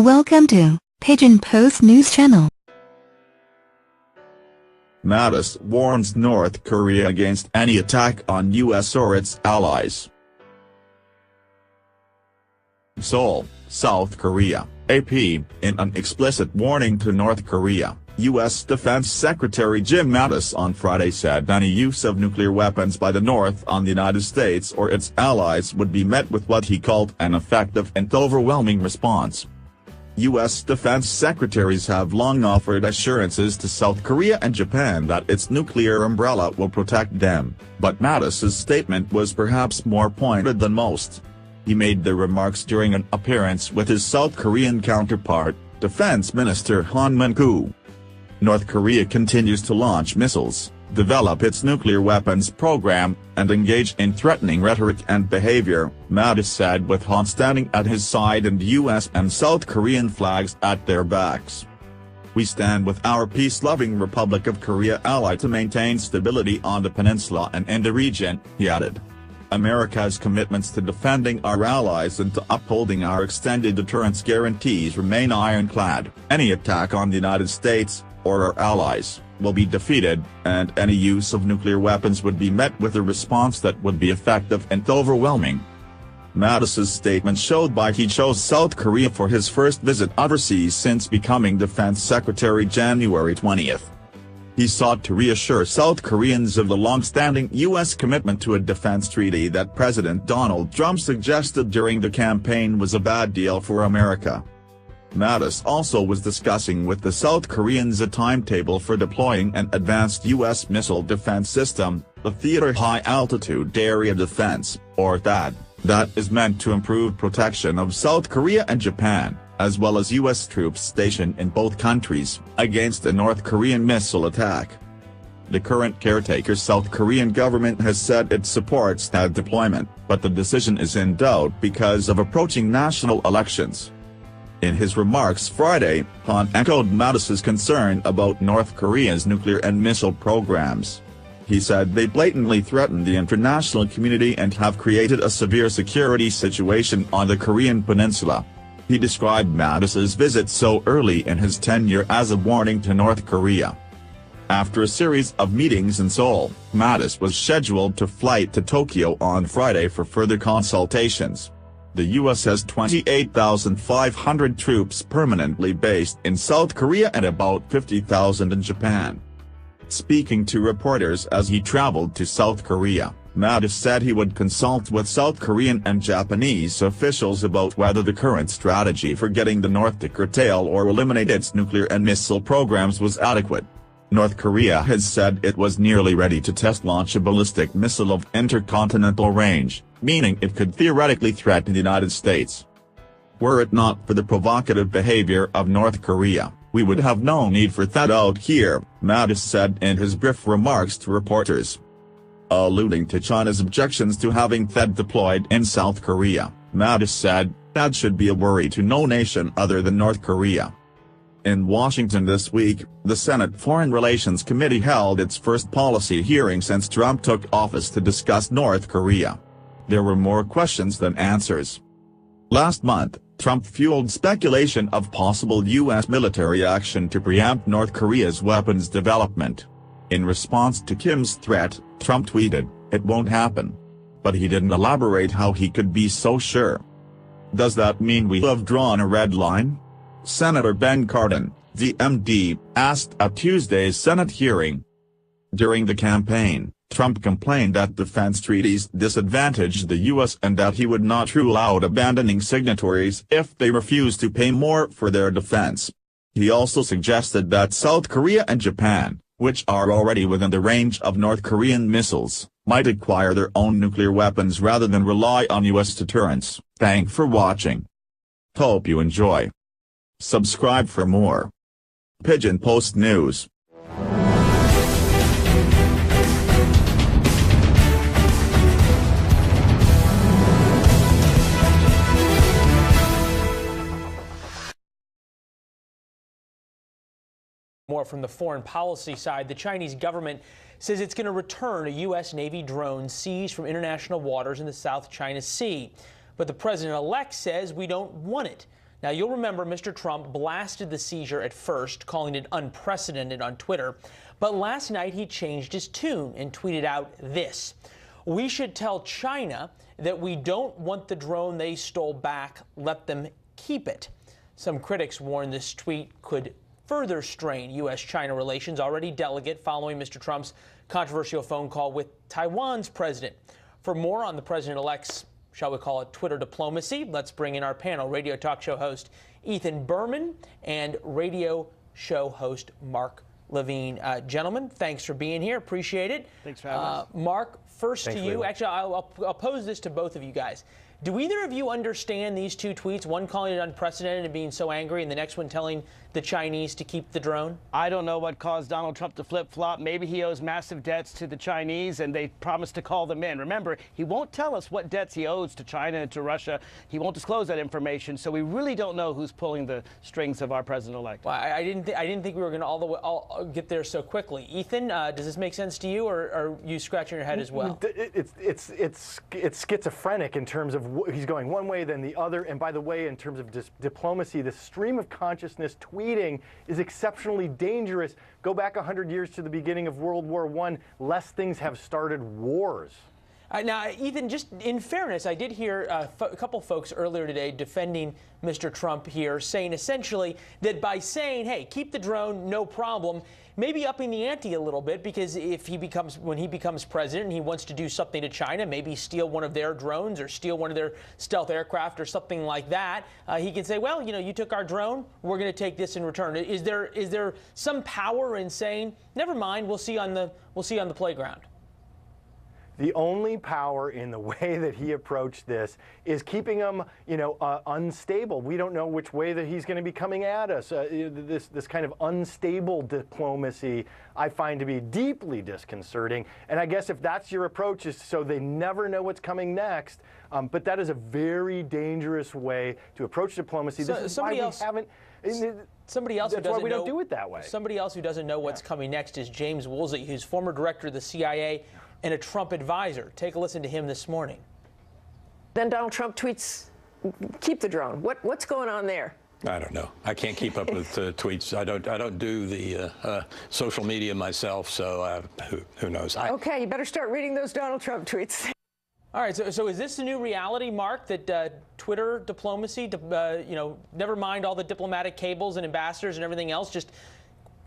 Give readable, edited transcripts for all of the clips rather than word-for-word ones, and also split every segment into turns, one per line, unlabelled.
Welcome to Pigeon Post News Channel.
Mattis warns North Korea against any attack on U.S. or its allies. Seoul, South Korea, AP, in an explicit warning to North Korea, U.S. Defense Secretary Jim Mattis on Friday said any use of nuclear weapons by the North on the United States or its allies would be met with what he called an effective and overwhelming response. U.S. defense secretaries have long offered assurances to South Korea and Japan that its nuclear umbrella will protect them, but Mattis's statement was perhaps more pointed than most. He made the remarks during an appearance with his South Korean counterpart, Defense Minister Han Min-koo. North Korea continues to launch missiles, develop its nuclear weapons program, and engage in threatening rhetoric and behavior, Mattis said with Han standing at his side and U.S. and South Korean flags at their backs. "We stand with our peace-loving Republic of Korea ally to maintain stability on the peninsula and in the region," he added. America's commitments to defending our allies and to upholding our extended deterrence guarantees remain ironclad. Any attack on the United States, or our allies, will be defeated, and any use of nuclear weapons would be met with a response that would be effective and overwhelming. Mattis's statement showed why he chose South Korea for his first visit overseas since becoming Defense Secretary January 20. He sought to reassure South Koreans of the long-standing U.S. commitment to a defense treaty that President Donald Trump suggested during the campaign was a bad deal for America. Mattis also was discussing with the South Koreans a timetable for deploying an advanced U.S. missile defense system, the Theater High Altitude Area Defense, or THAAD, that is meant to improve protection of South Korea and Japan, as well as U.S. troops stationed in both countries, against a North Korean missile attack. The current caretaker South Korean government has said it supports THAAD deployment, but the decision is in doubt because of approaching national elections. In his remarks Friday, Han echoed Mattis's concern about North Korea's nuclear and missile programs. He said they blatantly threaten the international community and have created a severe security situation on the Korean peninsula. He described Mattis's visit so early in his tenure as a warning to North Korea. After a series of meetings in Seoul, Mattis was scheduled to fly to Tokyo on Friday for further consultations. The U.S. has 28,500 troops permanently based in South Korea and about 50,000 in Japan. Speaking to reporters as he traveled to South Korea, Mattis said he would consult with South Korean and Japanese officials about whether the current strategy for getting the North to curtail or eliminate its nuclear and missile programs was adequate. North Korea has said it was nearly ready to test launch a ballistic missile of intercontinental range, meaning it could theoretically threaten the United States. "Were it not for the provocative behavior of North Korea, we would have no need for THAAD out here," Mattis said in his brief remarks to reporters. Alluding to China's objections to having THAAD deployed in South Korea, Mattis said, "THAAD should be a worry to no nation other than North Korea." In Washington this week, the Senate Foreign Relations Committee held its first policy hearing since Trump took office to discuss North Korea. There were more questions than answers. Last month, Trump fueled speculation of possible U.S. military action to preempt North Korea's weapons development. In response to Kim's threat, Trump tweeted, "It won't happen." But he didn't elaborate how he could be so sure. Does that mean we have drawn a red line? Senator Ben Cardin, DMD, asked at Tuesday's Senate hearing. During the campaign, Trump complained that defense treaties disadvantaged the U.S. and that he would not rule out abandoning signatories if they refused to pay more for their defense. He also suggested that South Korea and Japan, which are already within the range of North Korean missiles, might acquire their own nuclear weapons rather than rely on U.S. deterrence. Thanks for watching. Hope you enjoy. Subscribe for more. Pigeon Post News.
More from the foreign policy side, the Chinese government says it's going to return a U.S. Navy drone seized from international waters in the South China Sea. But the president-elect says we don't want it. Now, you'll remember Mr. Trump blasted the seizure at first, calling it unprecedented on Twitter. But last night he changed his tune and tweeted out this: "We should tell China that we don't want the drone they stole back. Let them keep it." Some critics warn this tweet could further strain U.S.-China relations, already delicate following Mr. Trump's controversial phone call with Taiwan's president. For more on the president-elect's, shall we call it, Twitter diplomacy, let's bring in our panel, radio talk show host Ethan Berman and radio show host Mark Levine. Gentlemen, thanks for being here. Appreciate it.
Thanks for having us.
Mark, first
Thanks,
to you.
Leland.
Actually, I'll pose this to both of you guys. Do either of you understand these two tweets, one calling it unprecedented and being so angry, and the next one telling the Chinese to keep the drone?
I don't know what caused Donald Trump to flip-flop. Maybe he owes massive debts to the Chinese, and they promised to call them in. Remember, he won't tell us what debts he owes to China and to Russia. He won't disclose that information, so we really don't know who's pulling the strings of our president-elect.
Well, I didn't think we were going to all get there so quickly. Ethan, does this make sense to you, or are you scratching your head as well?
It's schizophrenic in terms of he's going one way then the other. And by the way, in terms of diplomacy, the stream of consciousness tweeting is exceptionally dangerous. Go back 100 years to the beginning of World War I. Less things have started wars.
Now, Ethan, just in fairness, I did hear a couple folks earlier today defending Mr. Trump here, saying essentially that by saying, hey, keep the drone, no problem, maybe upping the ante a little bit, because when he becomes president and he wants to do something to China, maybe steal one of their drones or steal one of their stealth aircraft or something like that, he can say, well, you took our drone, we're going to take this in return. Is there some power in saying, never mind, we'll see on the playground?
The only power in the way that he approached this is keeping him, unstable. We don't know which way that he's going to be coming at us. This kind of unstable diplomacy I find to be deeply disconcerting. And I guess if that's your approach, is so they never know what's coming next. But that is a very dangerous way to approach diplomacy. This is why we haven't.
Somebody else
That's
who
why
doesn't
we
know,
don't do it that way.
Somebody else who doesn't know what's coming next is James Woolsey, who's former director of the CIA and a Trump advisor. Take a listen to him this morning.
Then Donald Trump tweets, keep the drone. What's going on there?
I don't know. I can't keep up with tweets. I don't do the social media myself, so who knows?
Okay, you better start reading those Donald Trump tweets.
All right, so is this the new reality, Mark, that Twitter diplomacy, never mind all the diplomatic cables and ambassadors and everything else, just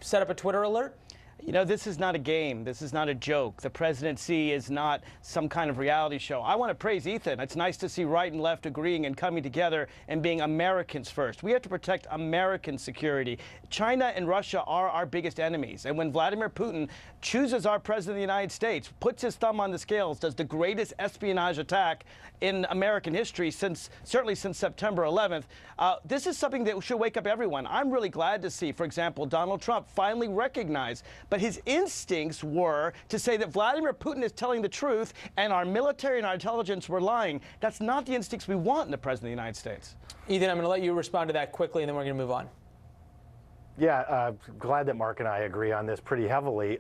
set up a Twitter alert?
This is not a game. This is not a joke. The presidency is not some kind of reality show. I want to praise Ethan. It's nice to see right and left agreeing and coming together and being Americans first. We have to protect American security. China and Russia are our biggest enemies. And when Vladimir Putin chooses our president of the United States, puts his thumb on the scales, does the greatest espionage attack in American history certainly since September 11th, this is something that should wake up everyone. I'm really glad to see, for example, Donald Trump finally recognize, but his instincts were to say that Vladimir Putin is telling the truth and our military and our intelligence were lying. That's not the instincts we want in the president of the United States.
Ethan, I'm going to let you respond to that quickly, and then we're going to move on.
Yeah, glad that Mark and I agree on this pretty heavily.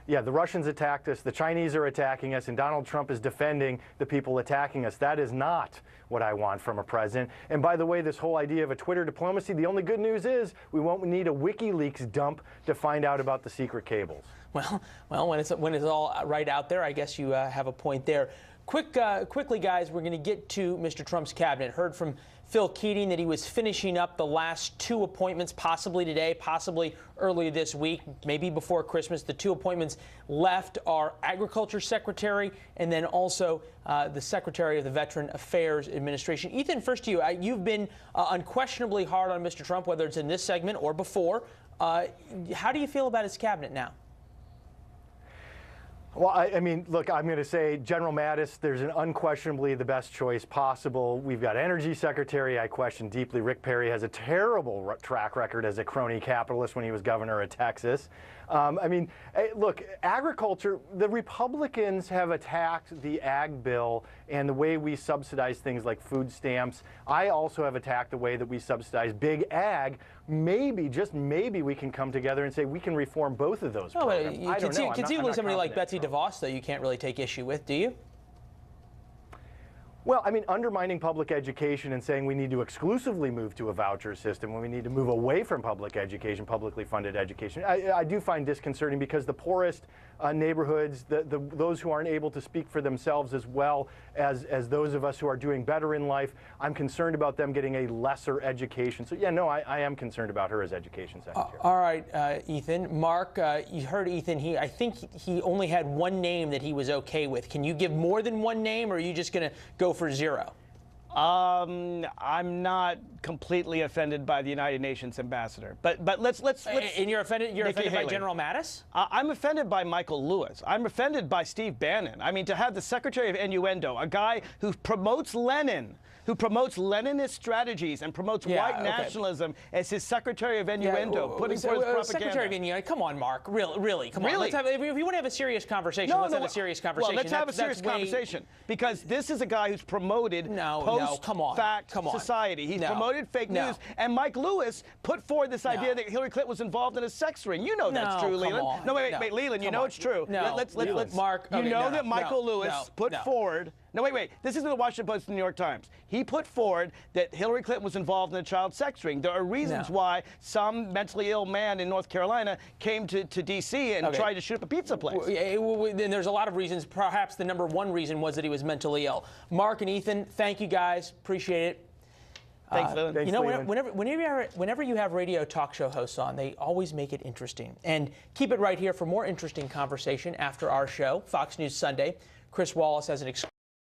The Russians attacked us, the Chinese are attacking us, and Donald Trump is defending the people attacking us. That is not what I want from a president. And by the way, this whole idea of a Twitter diplomacy, the only good news is we won't need a WikiLeaks dump to find out about the secret cables.
Well, when it's all right out there, I guess you have a point there. Quickly, guys, we're going to get to Mr. Trump's cabinet. Heard from Phil Keating that he was finishing up the last two appointments, possibly today, possibly early this week, maybe before Christmas. The two appointments left are Agriculture Secretary and then also the Secretary of the Veteran Affairs Administration. Ethan, first to you. You've been unquestionably hard on Mr. Trump, whether it's in this segment or before. How do you feel about his cabinet now?
Well, I mean, look, I'm going to say General Mattis, there's an unquestionably the best choice possible. We've got Energy Secretary. I question deeply. Rick Perry has a terrible track record as a crony capitalist when he was governor of Texas. Look, agriculture, the Republicans have attacked the ag bill and the way we subsidize things like food stamps. I also have attacked the way that we subsidize big ag. Maybe, just maybe, we can come together and say we can reform both of those programs. I don't know.
Conceivably, somebody like Betsy DeVos, though, you can't really take issue with, do you?
Well, I mean, undermining public education and saying we need to exclusively move to a voucher system when we need to move away from public education, publicly funded education, I do find disconcerting because the poorest neighborhoods, those who aren't able to speak for themselves as well as those of us who are doing better in life, I'm concerned about them getting a lesser education. So yeah, no, I am concerned about her as education secretary.
All right, Ethan. Mark, you heard Ethan. I think he only had one name that he was okay with. Can you give more than one name, or are you just going to go for 0?
I'm not completely offended by the United Nations ambassador, but let's.
And you're offended. You're offended by
Haley.
General Mattis?
I'm offended by Michael Lewis. I'm offended by Steve Bannon. I mean, to have the Secretary of Innuendo, a guy who promotes Lenin, who promotes Leninist strategigies and promotes white nationalism as his Secretary of Innuendo, putting forth propaganda.
Secretary of Innuendo, come on, Mark. Really, come on. Let's have, if you want to have a serious conversation, let's have a serious conversation.
Well, let's have a serious conversation, because this is a guy who's promoted post-fact society. He's promoted fake news. And Mike Lewis put forward this idea that Hillary Clinton was involved in a sex ring. You know that's true, Leland. No, wait, Leland, you know it's true. Let's
Mark.
You know that Michael Lewis put forward. No, wait. This isn't the Washington Post and the New York Times. He put forward that Hillary Clinton was involved in a child sex ring. There are reasons why some mentally ill man in North Carolina came to D.C. and tried to shoot up a pizza place.
And there's a lot of reasons. Perhaps the number one reason was that he was mentally ill. Mark and Ethan, thank you guys. Appreciate it.
Thanks, Leland.
You know, whenever you have radio talk show hosts on, they always make it interesting. And keep it right here for more interesting conversation after our show, Fox News Sunday. Chris Wallace has an exclusive.